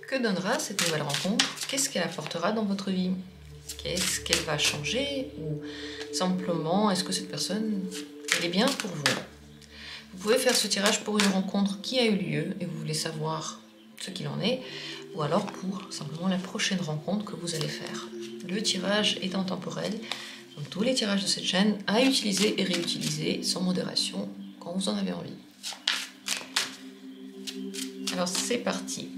Que donnera cette nouvelle rencontre? Qu'est-ce qu'elle apportera dans votre vie? Qu'est-ce qu'elle va changer? Ou simplement, est-ce que cette personne, elle est bien pour vous? Vous pouvez faire ce tirage pour une rencontre qui a eu lieu et vous voulez savoir ce qu'il en est, ou alors pour simplement la prochaine rencontre que vous allez faire. Le tirage est intemporel, comme tous les tirages de cette chaîne, à utiliser et réutiliser sans modération quand vous en avez envie. Alors c'est parti.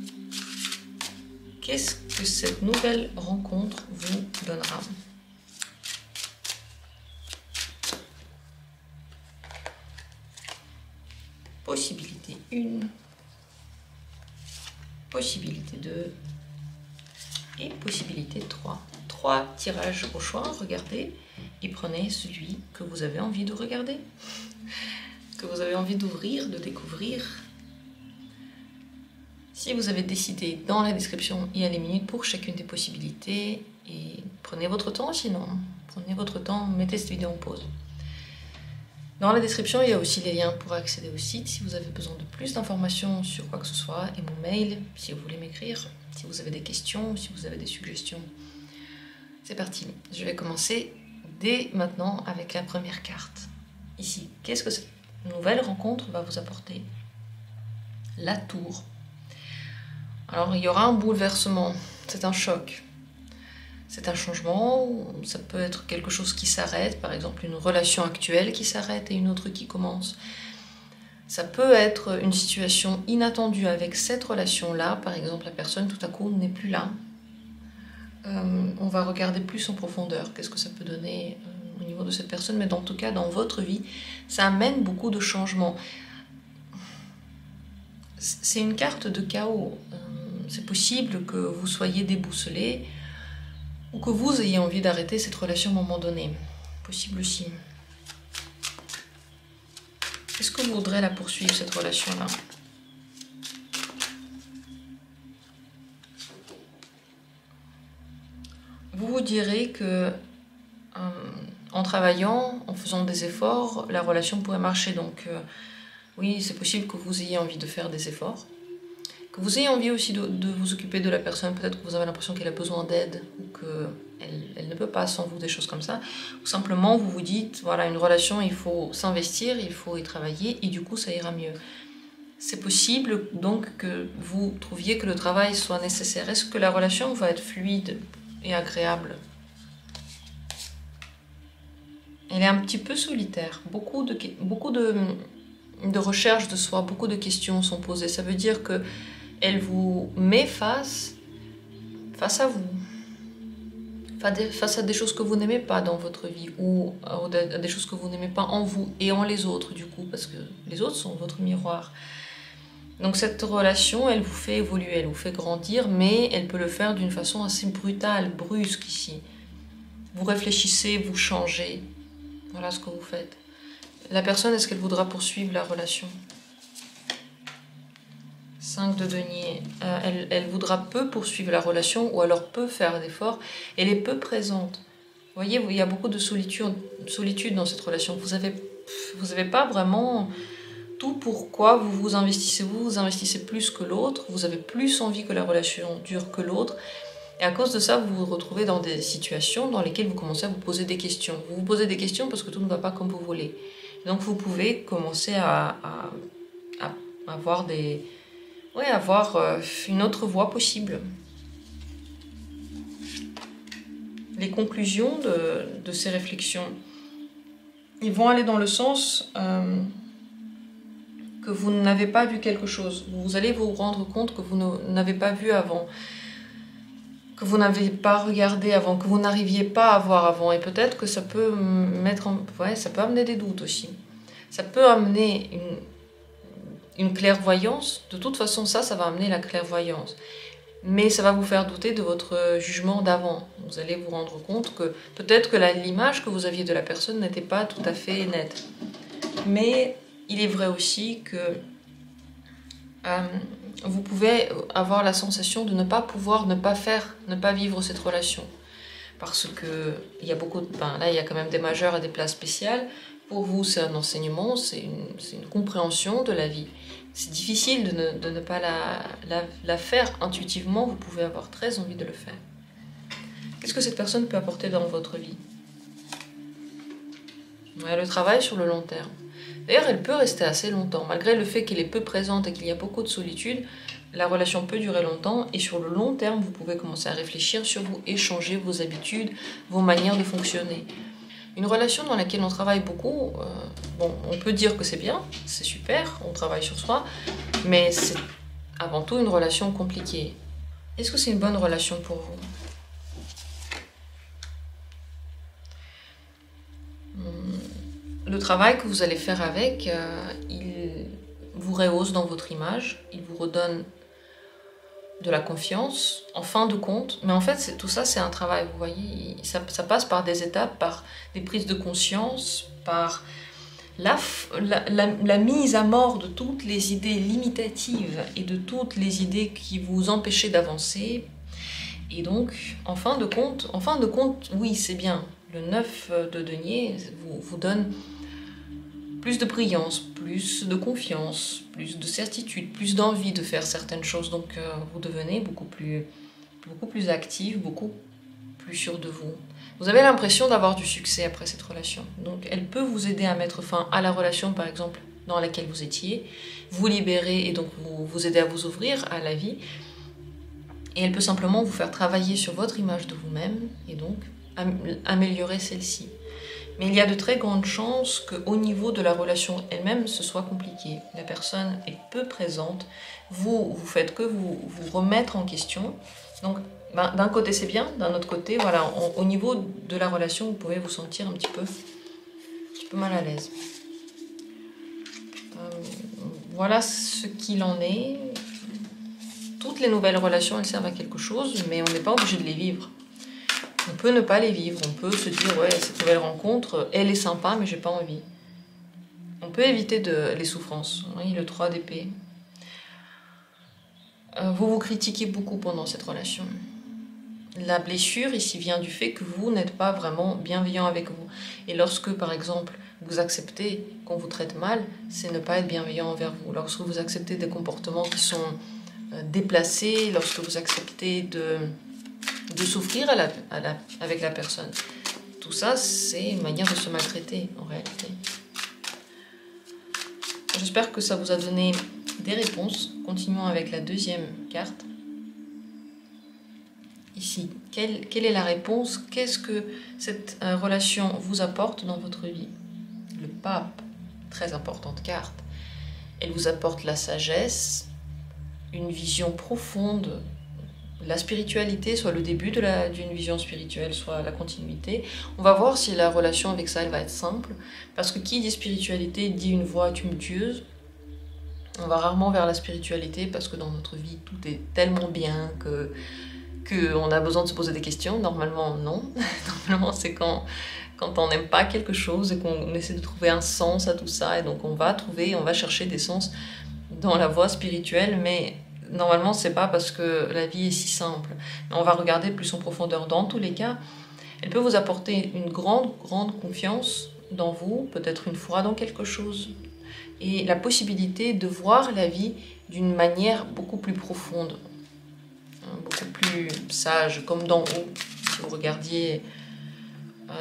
Qu'est-ce que cette nouvelle rencontre vous donnera? Possibilité 1, possibilité 2 et possibilité 3. 3 tirages au choix, regardez et prenez celui que vous avez envie de regarder, que vous avez envie d'ouvrir, de découvrir. Si vous avez décidé, dans la description, il y a les minutes pour chacune des possibilités. Et prenez votre temps, sinon, prenez votre temps, mettez cette vidéo en pause. Dans la description, il y a aussi les liens pour accéder au site si vous avez besoin de plus d'informations sur quoi que ce soit, et mon mail si vous voulez m'écrire, si vous avez des questions, si vous avez des suggestions. C'est parti, je vais commencer dès maintenant avec la première carte. Ici, qu'est-ce que cette nouvelle rencontre va vous apporter? La tour. Alors, il y aura un bouleversement, c'est un choc, c'est un changement, ça peut être quelque chose qui s'arrête, par exemple une relation actuelle qui s'arrête et une autre qui commence. Ça peut être une situation inattendue avec cette relation-là, par exemple la personne tout à coup n'est plus là. On va regarder plus en profondeur, qu'est-ce que ça peut donner au niveau de cette personne, mais en tout cas dans votre vie, ça amène beaucoup de changements. C'est une carte de chaos. C'est possible que vous soyez déboussolé ou que vous ayez envie d'arrêter cette relation à un moment donné. Possible aussi. Est-ce que vous voudrez la poursuivre, cette relation-là? Vous vous direz que en travaillant, en faisant des efforts, la relation pourrait marcher. Donc oui, c'est possible que vous ayez envie de faire des efforts. Que vous ayez envie aussi de vous occuper de la personne, peut-être que vous avez l'impression qu'elle a besoin d'aide ou qu'elle ne peut pas sans vous, des choses comme ça. Ou simplement vous vous dites, voilà, une relation, il faut s'investir, il faut y travailler et du coup ça ira mieux. C'est possible donc que vous trouviez que le travail soit nécessaire. Est-ce que la relation va être fluide et agréable? Elle est un petit peu solitaire, beaucoup de recherches de soi, beaucoup de questions sont posées. Ça veut dire que elle vous met face à vous, face à des choses que vous n'aimez pas dans votre vie, ou à des choses que vous n'aimez pas en vous et en les autres, du coup, parce que les autres sont votre miroir. Donc cette relation, elle vous fait évoluer, elle vous fait grandir, mais elle peut le faire d'une façon assez brutale, brusque ici. Vous réfléchissez, vous changez. Voilà ce que vous faites. La personne, est-ce qu'elle voudra poursuivre la relation? 5 de denier. Elle voudra peu poursuivre la relation ou alors peu faire d'efforts. Elle est peu présente. Vous voyez, il y a beaucoup de solitude dans cette relation. Vous avez pas vraiment tout pourquoi vous vous investissez plus que l'autre. Vous avez plus envie que la relation dure que l'autre. Et à cause de ça, vous vous retrouvez dans des situations dans lesquelles vous commencez à vous poser des questions. Vous vous posez des questions parce que tout ne va pas comme vous voulez. Donc vous pouvez commencer à avoir une autre voie possible. Les conclusions de ces réflexions, ils vont aller dans le sens que vous n'avez pas vu quelque chose. Vous allez vous rendre compte que vous n'avez pas vu avant, que vous n'avez pas regardé avant, que vous n'arriviez pas à voir avant. Et peut-être que ça peut ça peut amener des doutes aussi. Ça peut amener une clairvoyance. De toute façon, ça va amener la clairvoyance. Mais ça va vous faire douter de votre jugement d'avant. Vous allez vous rendre compte que peut-être que l'image que vous aviez de la personne n'était pas tout à fait nette. Mais il est vrai aussi que vous pouvez avoir la sensation de ne pas pouvoir, ne pas vivre cette relation. Parce que il y a là il y a quand même des majeurs et des places spéciales. Pour vous, c'est un enseignement, c'est une compréhension de la vie. c'est difficile de ne pas la faire intuitivement, vous pouvez avoir très envie de le faire. Qu'est-ce que cette personne peut apporter dans votre vie? Ouais, le travail sur le long terme. D'ailleurs, elle peut rester assez longtemps. Malgré le fait qu'elle est peu présente et qu'il y a beaucoup de solitude, la relation peut durer longtemps et sur le long terme, vous pouvez commencer à réfléchir sur vous, échanger vos habitudes, vos manières de fonctionner. Une relation dans laquelle on travaille beaucoup, bon, on peut dire que c'est bien, c'est super, on travaille sur soi, mais c'est avant tout une relation compliquée. Est-ce que c'est une bonne relation pour vous? Le travail que vous allez faire avec, il vous rehausse dans votre image, il vous redonne de la confiance, en fin de compte. Mais en fait, tout ça, c'est un travail, vous voyez. Ça passe par des étapes, par des prises de conscience, par la mise à mort de toutes les idées limitatives et de toutes les idées qui vous empêchaient d'avancer. Et donc, en fin de compte, oui, c'est bien. Le 9 de denier vous donne plus de brillance, plus de confiance, plus de certitude, plus d'envie de faire certaines choses. Donc vous devenez beaucoup plus actif, beaucoup plus sûr de vous. Vous avez l'impression d'avoir du succès après cette relation. Donc elle peut vous aider à mettre fin à la relation, par exemple, dans laquelle vous étiez, vous libérer et donc vous aider à vous ouvrir à la vie. Et elle peut simplement vous faire travailler sur votre image de vous-même et donc améliorer celle-ci. Mais il y a de très grandes chances qu'au niveau de la relation elle-même, ce soit compliqué. La personne est peu présente, vous faites que vous remettre en question. Donc, d'un côté c'est bien, d'un autre côté, voilà, au niveau de la relation, vous pouvez vous sentir un petit peu mal à l'aise. Voilà ce qu'il en est. Toutes les nouvelles relations, elles servent à quelque chose, mais on n'est pas obligé de les vivre. On peut ne pas les vivre, on peut se dire, ouais, cette nouvelle rencontre, elle est sympa, mais j'ai pas envie. On peut éviter les souffrances. Oui, le 3 d'épée. Vous vous critiquez beaucoup pendant cette relation. La blessure ici vient du fait que vous n'êtes pas vraiment bienveillant avec vous. Et lorsque, par exemple, vous acceptez qu'on vous traite mal, c'est ne pas être bienveillant envers vous. Lorsque vous acceptez des comportements qui sont déplacés, lorsque vous acceptez de souffrir avec la personne. Tout ça, c'est une manière de se maltraiter, en réalité. J'espère que ça vous a donné des réponses. Continuons avec la deuxième carte. Ici, quelle est la réponse? Qu'est-ce que cette relation vous apporte dans votre vie? Le pape, très importante carte. Elle vous apporte la sagesse, une vision profonde, la spiritualité, soit le début d'une vision spirituelle, soit la continuité. On va voir si la relation avec ça, elle va être simple. Parce que qui dit spiritualité dit une voix tumultueuse. On va rarement vers la spiritualité parce que dans notre vie, tout est tellement bien qu'on a besoin de se poser des questions. Normalement, non. Normalement, c'est quand on n'aime pas quelque chose et qu'on essaie de trouver un sens à tout ça. Et donc, on va chercher des sens dans la voie spirituelle, mais normalement, c'est pas parce que la vie est si simple. On va regarder plus en profondeur. Dans tous les cas, elle peut vous apporter une grande confiance dans vous, peut-être une foi dans quelque chose, et la possibilité de voir la vie d'une manière beaucoup plus profonde, beaucoup plus sage, comme d'en haut. Si vous regardiez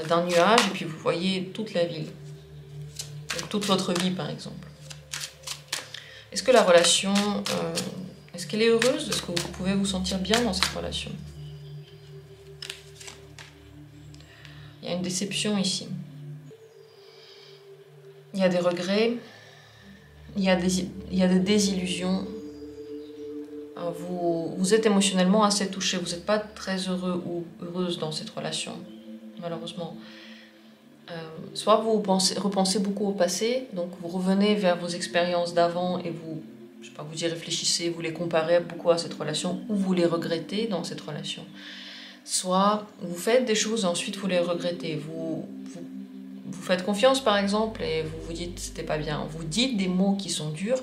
d'un nuage et puis vous voyez toute la ville, donc toute votre vie par exemple. Est-ce que la relation... est-ce qu'elle est heureuse? Est-ce que vous pouvez vous sentir bien dans cette relation? Il y a une déception ici. Il y a des regrets. Il y a des désillusions. Vous êtes émotionnellement assez touché. Vous n'êtes pas très heureux ou heureuse dans cette relation, malheureusement. Soit vous repensez beaucoup au passé, donc vous revenez vers vos expériences d'avant et vous y réfléchissez, vous les comparez beaucoup à cette relation, ou vous les regrettez dans cette relation. Soit vous faites des choses et ensuite vous les regrettez. Vous faites confiance par exemple et vous vous dites c'était pas bien. Vous dites des mots qui sont durs,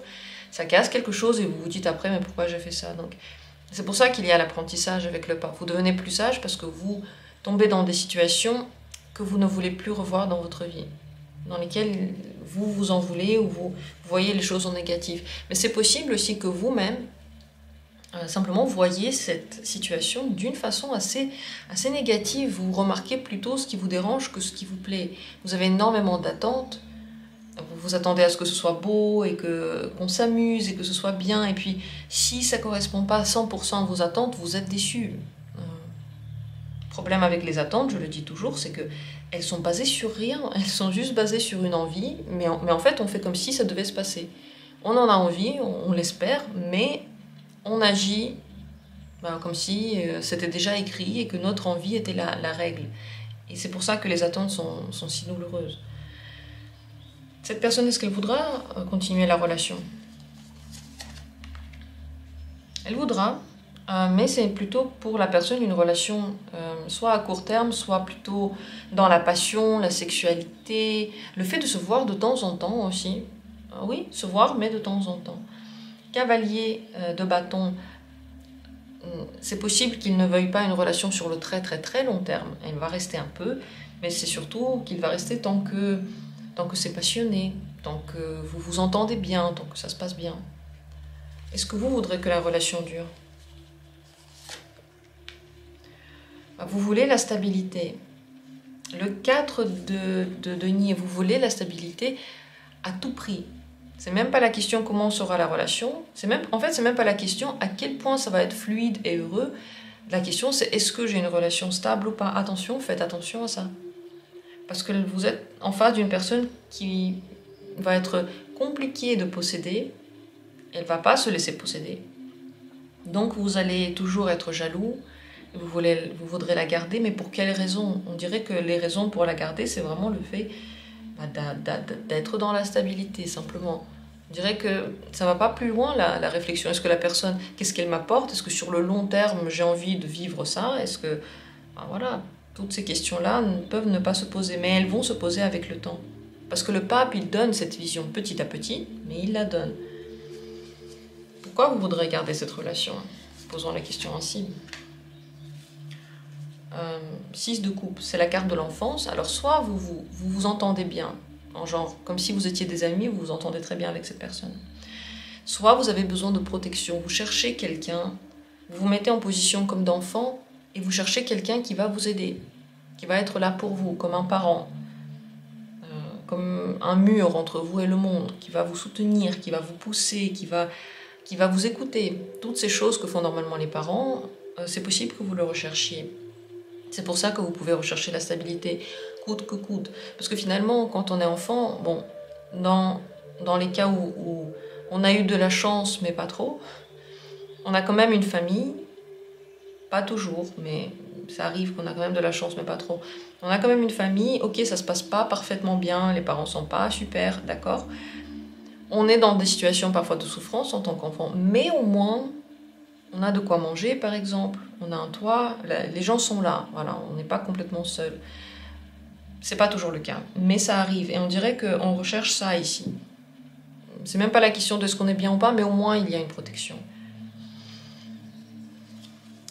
ça casse quelque chose et vous vous dites après mais pourquoi j'ai fait ça? Donc c'est pour ça qu'il y a l'apprentissage avec le pape. Vous devenez plus sage parce que vous tombez dans des situations que vous ne voulez plus revoir dans votre vie, dans lesquelles vous vous en voulez ou vous voyez les choses en négatif. Mais c'est possible aussi que vous-même, simplement voyez cette situation d'une façon assez négative. Vous remarquez plutôt ce qui vous dérange que ce qui vous plaît. Vous avez énormément d'attentes. Vous vous attendez à ce que ce soit beau et qu'on s'amuse et que ce soit bien. Et puis, si ça ne correspond pas à 100% à vos attentes, vous êtes déçus. Le problème avec les attentes, je le dis toujours, c'est qu'elles sont basées sur rien. Elles sont juste basées sur une envie. Mais en fait, on fait comme si ça devait se passer. On en a envie, on l'espère, mais on agit comme si c'était déjà écrit et que notre envie était la règle. Et c'est pour ça que les attentes sont si douloureuses. Cette personne, est-ce qu'elle voudra continuer la relation? Elle voudra, mais c'est plutôt pour la personne une relation soit à court terme, soit plutôt dans la passion, la sexualité, le fait de se voir de temps en temps aussi. Oui, se voir, mais de temps en temps. Cavalier de bâton, c'est possible qu'il ne veuille pas une relation sur le très très très long terme. Elle va rester un peu, mais c'est surtout qu'il va rester tant que c'est passionné, tant que vous vous entendez bien, tant que ça se passe bien. Est-ce que vous voudrez que la relation dure? Vous voulez la stabilité. Le 4 de denier, vous voulez la stabilité à tout prix. C'est même pas la question comment sera la relation. En fait, c'est même pas la question à quel point ça va être fluide et heureux. La question, c'est est-ce que j'ai une relation stable ou pas? Attention, faites attention à ça. Parce que vous êtes en face d'une personne qui va être compliquée de posséder. Elle ne va pas se laisser posséder. Donc vous allez toujours être jaloux. Vous voudrez la garder, mais pour quelles raisons? On dirait que les raisons pour la garder, c'est vraiment le fait d'être dans la stabilité, simplement. On dirait que ça ne va pas plus loin, la réflexion. Est-ce que la personne, qu'est-ce qu'elle m'apporte? Est-ce que sur le long terme, j'ai envie de vivre ça? Est-ce que... voilà, toutes ces questions-là peuvent ne pas se poser, mais elles vont se poser avec le temps. Parce que le pape, il donne cette vision petit à petit, mais il la donne. Pourquoi vous voudrez garder cette relation? Posons la question ainsi. 6 de coupe, c'est la carte de l'enfance. Alors soit vous entendez bien, en genre comme si vous étiez des amis, vous vous entendez très bien avec cette personne. Soit vous avez besoin de protection, vous cherchez quelqu'un, vous vous mettez en position comme d'enfant et vous cherchez quelqu'un qui va vous aider, qui va être là pour vous, comme un parent, comme un mur entre vous et le monde, qui va vous soutenir, qui va vous pousser, qui va vous écouter. Toutes ces choses que font normalement les parents, c'est possible que vous le recherchiez. C'est pour ça que vous pouvez rechercher la stabilité, coûte que coûte. Parce que finalement, quand on est enfant, bon, dans les cas où on a eu de la chance, mais pas trop, on a quand même une famille, pas toujours, mais ça arrive qu'on a quand même de la chance, mais pas trop. On a quand même une famille, ok, ça se passe pas parfaitement bien, les parents sont pas super, d'accord. On est dans des situations parfois de souffrance en tant qu'enfant, mais au moins... on a de quoi manger, par exemple, on a un toit, les gens sont là, voilà, on n'est pas complètement seul. C'est pas toujours le cas, mais ça arrive, et on dirait qu'on recherche ça ici. C'est même pas la question de ce qu'on est bien ou pas, mais au moins il y a une protection.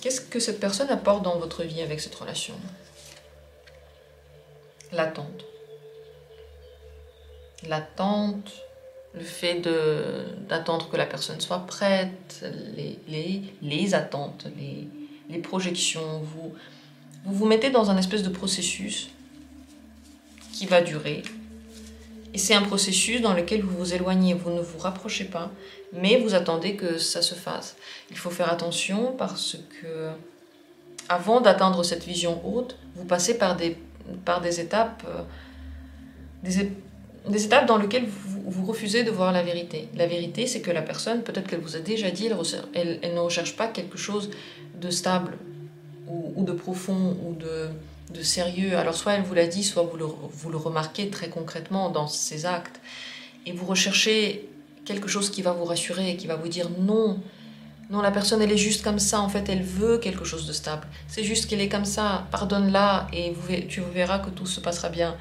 Qu'est-ce que cette personne apporte dans votre vie avec cette relation? L'attente. L'attente, le fait d'attendre que la personne soit prête, les attentes, les projections. Vous mettez dans un espèce de processus qui va durer. Et c'est un processus dans lequel vous vous éloignez, vous ne vous rapprochez pas, mais vous attendez que ça se fasse. Il faut faire attention parce que, avant d'atteindre cette vision haute, vous passez par des étapes, des étapes dans lesquelles vous refusez de voir la vérité. La vérité, c'est que la personne, peut-être qu'elle vous a déjà dit, elle ne recherche pas quelque chose de stable, ou de profond, ou de sérieux. Alors soit elle vous l'a dit, soit vous le remarquez très concrètement dans ses actes, et vous recherchez quelque chose qui va vous rassurer, qui va vous dire non, la personne elle est juste comme ça, en fait elle veut quelque chose de stable, c'est juste qu'elle est comme ça, pardonne-la, et tu verras que tout se passera bien.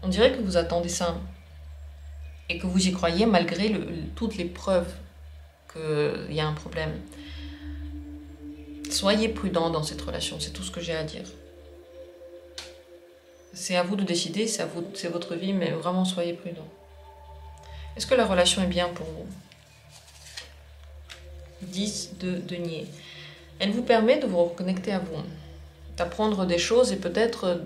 On dirait que vous attendez ça, et que vous y croyez malgré toutes les preuves qu'il y a un problème. Soyez prudent dans cette relation, c'est tout ce que j'ai à dire. C'est à vous de décider, c'est votre vie, mais vraiment soyez prudent. Est-ce que la relation est bien pour vous? 10 de denier. Elle vous permet de vous reconnecter à vous, d'apprendre des choses et peut-être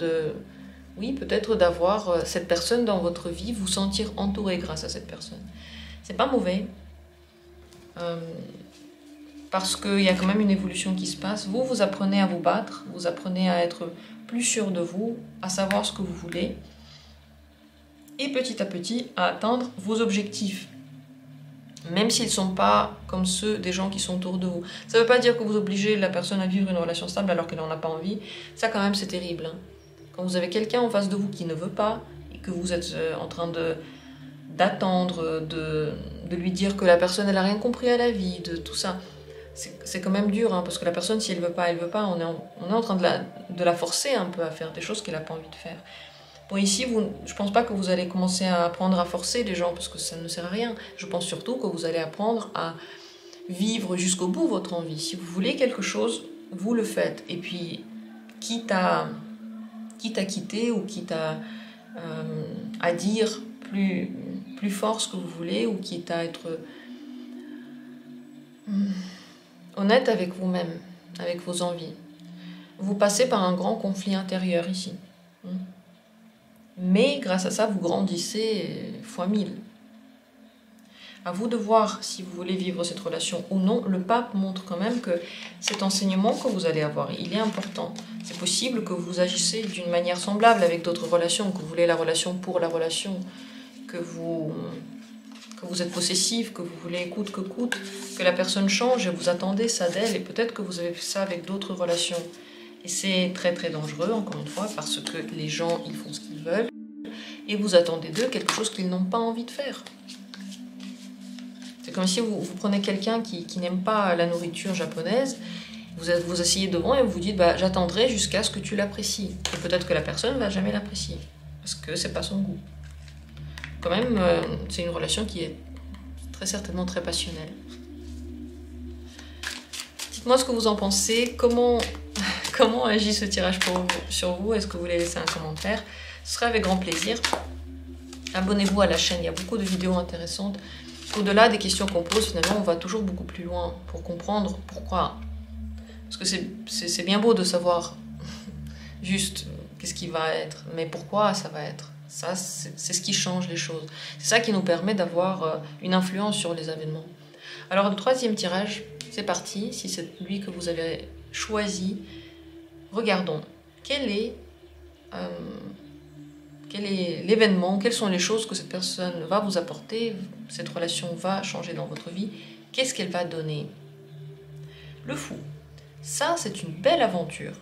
d'avoir cette personne dans votre vie, vous sentir entouré grâce à cette personne. C'est pas mauvais, parce qu'il y a quand même une évolution qui se passe. Vous apprenez à vous battre, vous apprenez à être plus sûr de vous, à savoir ce que vous voulez, et petit à petit à atteindre vos objectifs, même s'ils ne sont pas comme ceux des gens qui sont autour de vous. Ça ne veut pas dire que vous obligez la personne à vivre une relation stable alors qu'elle n'en a pas envie. Ça quand même c'est terrible. Hein. Quand vous avez quelqu'un en face de vous qui ne veut pas, et que vous êtes en train d'attendre, de lui dire que la personne elle n'a rien compris à la vie, de tout ça, c'est quand même dur, hein, parce que la personne si elle veut pas, on est en train de la forcer un peu à faire des choses qu'elle n'a pas envie de faire. Bon, ici, je pense pas que vous allez commencer à apprendre à forcer les gens, parce que ça ne sert à rien. Je pense surtout que vous allez apprendre à vivre jusqu'au bout votre envie. Si vous voulez quelque chose, vous le faites. Et puis, quitte à quitter ou quitte à dire plus fort ce que vous voulez, ou quitte à être honnête avec vous-même, avec vos envies. Vous passez par un grand conflit intérieur ici. Mais grâce à ça, vous grandissez fois 1000. À vous de voir si vous voulez vivre cette relation ou non. Le pape montre quand même que cet enseignement que vous allez avoir, il est important. C'est possible que vous agissez d'une manière semblable avec d'autres relations, que vous voulez la relation pour la relation, que vous êtes possessif, que vous voulez coûte que coûte, que la personne change et vous attendez ça d'elle, et peut-être que vous avez fait ça avec d'autres relations. Et c'est très très dangereux, encore une fois, parce que les gens, ils font ce qu'ils veulent, et vous attendez d'eux quelque chose qu'ils n'ont pas envie de faire. C'est comme si vous prenez quelqu'un qui n'aime pas la nourriture japonaise, vous asseyez devant et vous dites bah, « j'attendrai jusqu'à ce que tu l'apprécies ». Et peut-être que la personne ne va jamais l'apprécier, parce que c'est pas son goût. Quand même, c'est une relation qui est très certainement très passionnelle. Dites-moi ce que vous en pensez, comment agit ce tirage sur vous, est-ce que vous voulez laisser un commentaire? Ce serait avec grand plaisir. Abonnez-vous à la chaîne, il y a beaucoup de vidéos intéressantes. Au-delà des questions qu'on pose, finalement, on va toujours beaucoup plus loin pour comprendre pourquoi. Parce que c'est bien beau de savoir juste qu'est-ce qui va être, mais pourquoi ça va être. Ça, c'est ce qui change les choses. C'est ça qui nous permet d'avoir une influence sur les événements. Alors, le troisième tirage, c'est parti. Si c'est lui que vous avez choisi, regardons. Quel est l'événement, quelles sont les choses que cette personne va vous apporter, cette relation va changer dans votre vie, qu'est-ce qu'elle va donner? Le fou. Ça, c'est une belle aventure.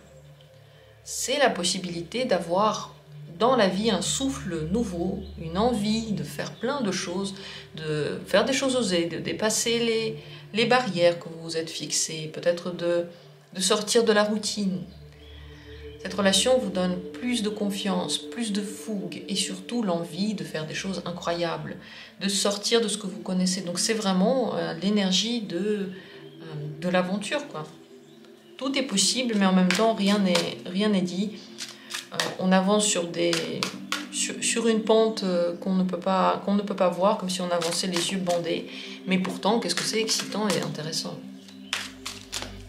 C'est la possibilité d'avoir dans la vie un souffle nouveau, une envie de faire plein de choses, de faire des choses osées, de dépasser les barrières que vous vous êtes fixées, peut-être de sortir de la routine. Cette relation vous donne plus de confiance, plus de fougue et surtout l'envie de faire des choses incroyables, de sortir de ce que vous connaissez. Donc c'est vraiment l'énergie de l'aventure, quoi. Tout est possible, mais en même temps, rien n'est dit. On avance sur une pente qu'on ne peut pas voir, comme si on avançait les yeux bandés. Mais pourtant, qu'est-ce que c'est excitant et intéressant.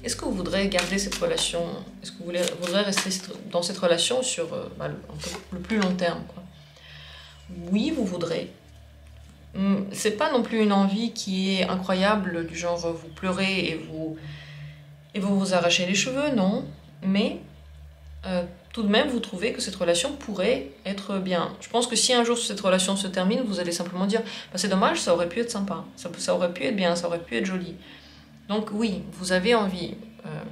Est-ce que vous voudrez garder cette relation? Est-ce que vous voudrez rester dans cette relation sur le plus long terme, quoi? Oui, vous voudrez. C'est pas non plus une envie qui est incroyable, du genre vous pleurez et vous arrachez les cheveux, non. Mais tout de même, vous trouvez que cette relation pourrait être bien. Je pense que si un jour cette relation se termine, vous allez simplement dire bah, c'est dommage, ça aurait pu être sympa, ça aurait pu être bien, ça aurait pu être joli. Donc oui, vous avez envie,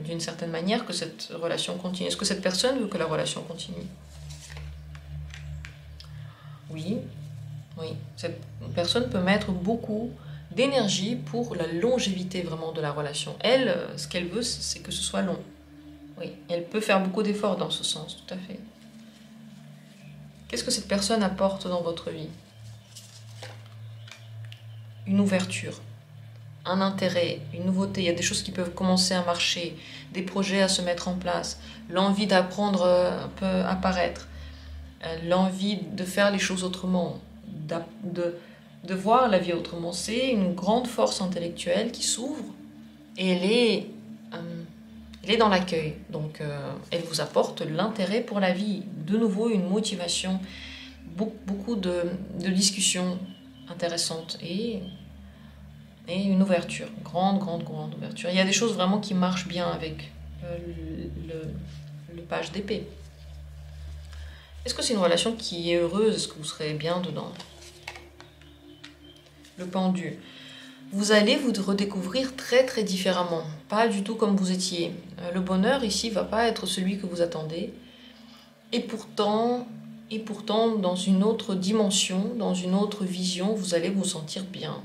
d'une certaine manière, que cette relation continue. Est-ce que cette personne veut que la relation continue? Oui, oui. Cette personne peut mettre beaucoup d'énergie pour la longévité vraiment de la relation. Elle, ce qu'elle veut, c'est que ce soit long. Oui, elle peut faire beaucoup d'efforts dans ce sens, tout à fait. Qu'est-ce que cette personne apporte dans votre vie? Une ouverture. Un intérêt, une nouveauté, il y a des choses qui peuvent commencer à marcher, des projets à se mettre en place, l'envie d'apprendre peut apparaître. l'envie de faire les choses autrement, de voir la vie autrement. C'est une grande force intellectuelle qui s'ouvre et elle est dans l'accueil. Donc elle vous apporte l'intérêt pour la vie. De nouveau, une motivation, beaucoup de discussions intéressantes et une ouverture, grande ouverture. Il y a des choses vraiment qui marchent bien avec le page d'épée. Est-ce que c'est une relation qui est heureuse? Est-ce que vous serez bien dedans? Le pendu. Vous allez vous redécouvrir très différemment. Pas du tout comme vous étiez. Le bonheur ici ne va pas être celui que vous attendez. Et pourtant, dans une autre dimension, dans une autre vision, vous allez vous sentir bien.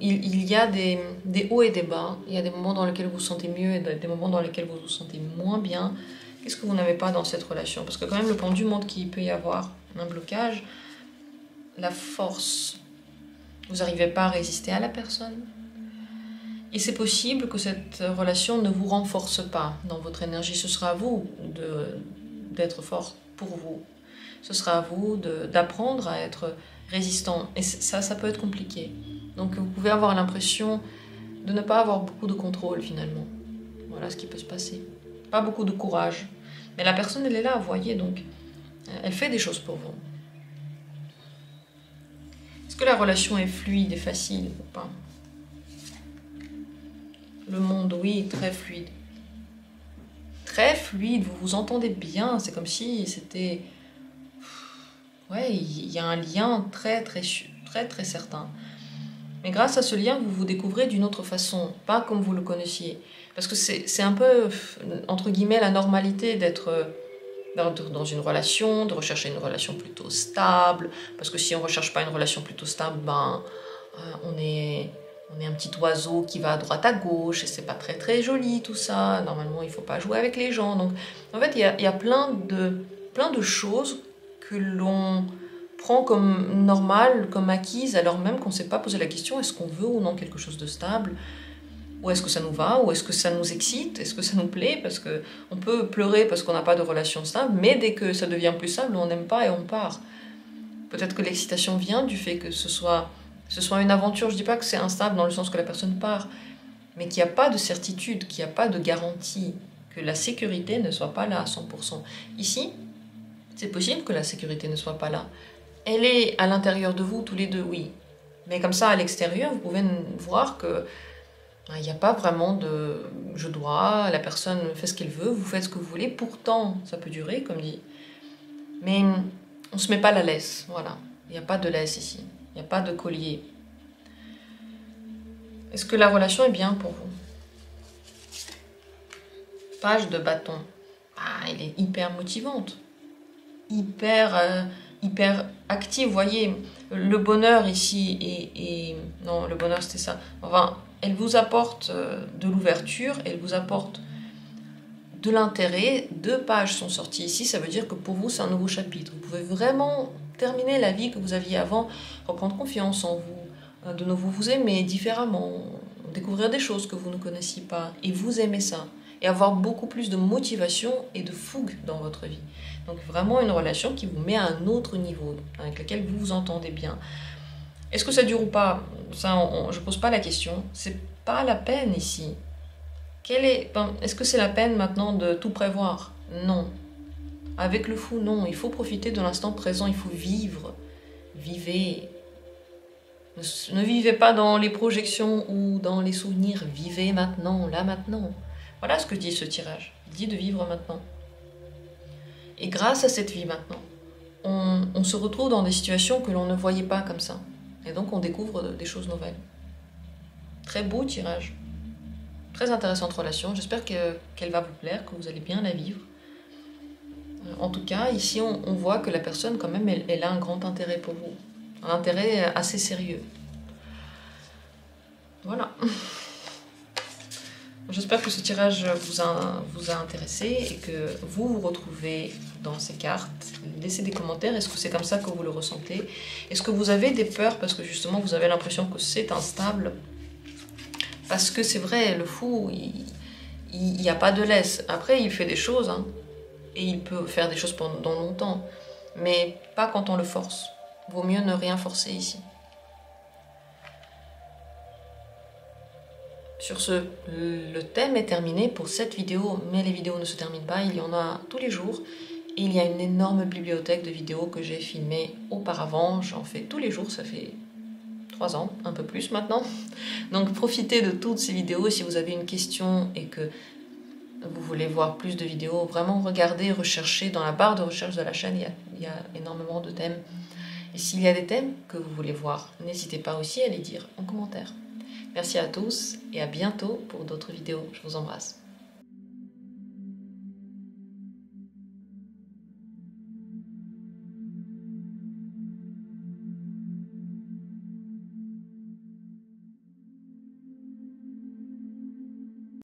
Il y a des hauts et des bas. Il y a des moments dans lesquels vous vous sentez mieux et des moments dans lesquels vous vous sentez moins bien. Qu'est-ce que vous n'avez pas dans cette relation? Parce que quand même, le pendu montre qu'il peut y avoir un blocage. La force. Vous n'arrivez pas à résister à la personne. Et c'est possible que cette relation ne vous renforce pas dans votre énergie. Ce sera à vous d'être fort pour vous. Ce sera à vous d'apprendre à être résistant. Et ça peut être compliqué. Donc vous pouvez avoir l'impression de ne pas avoir beaucoup de contrôle finalement. Voilà ce qui peut se passer. Pas beaucoup de courage. Mais la personne, elle est là, vous voyez, donc elle fait des choses pour vous. Est-ce que la relation est fluide et facile ou pas? Le monde, oui, très fluide. Très fluide, vous vous entendez bien. C'est comme si c'était... Ouais, il y a un lien très certain. Mais grâce à ce lien, vous vous découvrez d'une autre façon, pas comme vous le connaissiez. Parce que c'est un peu, entre guillemets, la normalité d'être dans une relation, de rechercher une relation plutôt stable. Parce que si on ne recherche pas une relation plutôt stable, on est un petit oiseau qui va à droite à gauche et c'est pas très joli tout ça. Normalement, il ne faut pas jouer avec les gens. Donc, en fait, il y a plein de choses que l'on prend comme normales, comme acquises, alors même qu'on ne s'est pas posé la question, est-ce qu'on veut ou non quelque chose de stable? Ou est-ce que ça nous va? Ou est-ce que ça nous excite? Est-ce que ça nous plaît? Parce qu'on peut pleurer parce qu'on n'a pas de relation stable, mais dès que ça devient plus stable, on n'aime pas et on part. Peut-être que l'excitation vient du fait que ce soit une aventure. Je ne dis pas que c'est instable dans le sens que la personne part, mais qu'il n'y a pas de certitude, qu'il n'y a pas de garantie, que la sécurité ne soit pas là à 100%. Ici, c'est possible que la sécurité ne soit pas là. Elle est à l'intérieur de vous, tous les deux, oui. Mais comme ça, à l'extérieur, vous pouvez voir que il n'y a pas vraiment de « je dois », la personne fait ce qu'elle veut, vous faites ce que vous voulez. Pourtant, ça peut durer, comme dit. Mais on ne se met pas la laisse, voilà. Il n'y a pas de laisse ici. Il n'y a pas de collier. Est-ce que la relation est bien pour vous? Page de bâton. Elle est hyper motivante. Hyper active, vous voyez. Le bonheur ici non, le bonheur c'était ça. Enfin, elle vous apporte de l'ouverture, elle vous apporte de l'intérêt. 2 pages sont sorties ici, ça veut dire que pour vous c'est un nouveau chapitre. Vous pouvez vraiment terminer la vie que vous aviez avant, reprendre confiance en vous, de nouveau vous aimer différemment, découvrir des choses que vous ne connaissiez pas, et vous aimez ça, et avoir beaucoup plus de motivation et de fougue dans votre vie. Donc vraiment une relation qui vous met à un autre niveau, avec lequel vous vous entendez bien. Est-ce que ça dure ou pas? Ça, je ne pose pas la question. C'est pas la peine ici. Est-ce que c'est la peine maintenant de tout prévoir? Non. Avec le fou, non. Il faut profiter de l'instant présent, il faut vivre. Vivez. Ne vivez pas dans les projections ou dans les souvenirs. Vivez maintenant, là maintenant. Voilà ce que dit ce tirage. Il dit de vivre maintenant. Et grâce à cette vie maintenant, on se retrouve dans des situations que l'on ne voyait pas comme ça. Et donc on découvre des choses nouvelles. Très beau tirage. Très intéressante relation. J'espère qu'elle va vous plaire, que vous allez bien la vivre. En tout cas, ici on voit que la personne quand même, elle a un grand intérêt pour vous. Un intérêt assez sérieux. Voilà. J'espère que ce tirage vous a intéressé et que vous vous retrouvez dans ces cartes. Laissez des commentaires, est-ce que c'est comme ça que vous le ressentez? Est-ce que vous avez des peurs parce que justement vous avez l'impression que c'est instable? Parce que c'est vrai, le fou, il n'y a pas de laisse. Après, il fait des choses, hein. et il peut faire des choses pendant longtemps, mais pas quand on le force. Vaut mieux ne rien forcer ici. Sur ce, le thème est terminé pour cette vidéo, mais les vidéos ne se terminent pas, il y en a tous les jours. Et il y a une énorme bibliothèque de vidéos que j'ai filmées auparavant, j'en fais tous les jours, ça fait 3 ans, un peu plus maintenant. Donc profitez de toutes ces vidéos, si vous avez une question et que vous voulez voir plus de vidéos, vraiment regardez, recherchez, dans la barre de recherche de la chaîne, il y a énormément de thèmes. Et s'il y a des thèmes que vous voulez voir, n'hésitez pas aussi à les dire en commentaire. Merci à tous et à bientôt pour d'autres vidéos. Je vous embrasse.